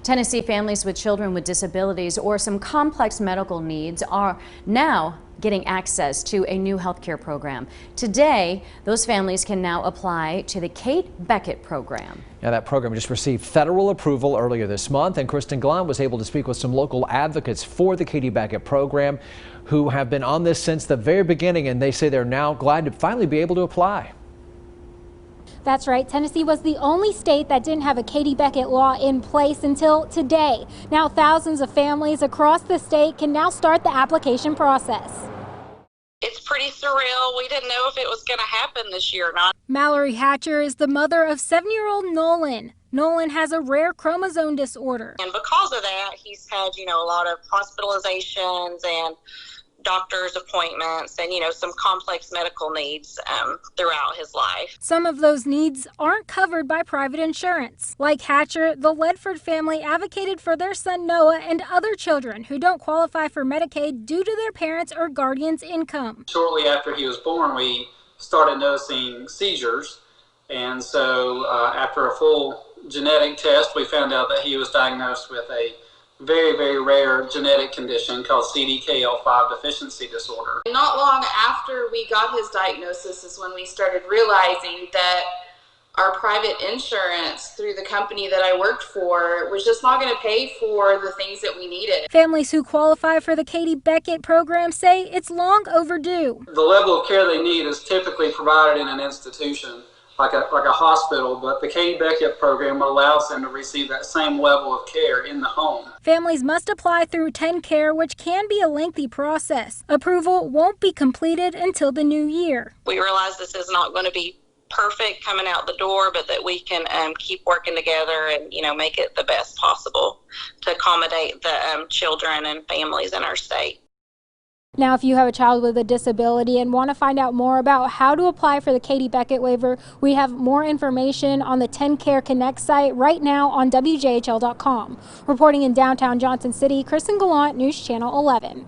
Tennessee families with children with disabilities or some complex medical needs are now getting access to a new health care program. Today, those families can now apply to the Beckett Program. Yeah, that program just received federal approval earlier this month, and KRISTEN was able to speak with some local advocates for the Beckett Program who have been on this since the very beginning, and they say they're now glad to finally be able to apply. That's right. Tennessee was the only state that didn't have a Beckett law in place until today. Now thousands of families across the state can now start the application process. It's pretty surreal. We didn't know if it was going to happen this year or not. Mallorie Hatcher is the mother of 7-year-old Nolan. Nolan has a rare chromosome disorder. And because of that, he's had, a lot of hospitalizations and doctor's appointments and, some complex medical needs throughout his life. Some of those needs aren't covered by private insurance. Like Hatcher, the LEDFORD family advocated for their son Noah and other children who don't qualify for Medicaid due to their parents' or guardians' income. Shortly after he was born, we started noticing seizures, and so after a full genetic test, we found out that he was diagnosed with a very, very rare genetic condition called CDKL5 deficiency disorder. Not long after we got his diagnosis is when we started realizing that our private insurance through the company that I worked for was just not going to pay for the things that we needed. Families who qualify for the Beckett program say it's long overdue. The level of care they need is typically provided in an institution, like a hospital, but the Beckett program allows them to receive that same level of care in the home. Families must apply through TennCare, which can be a lengthy process. Approval won't be completed until the new year. We realize this is not going to be perfect coming out the door, but that we can keep working together and, make it the best possible to accommodate the children and families in our state. Now, if you have a child with a disability and want to find out more about how to apply for the Beckett waiver, we have more information on the TennCare Connect site right now on WJHL.com. Reporting in downtown Johnson City, KRISTEN, News Channel 11.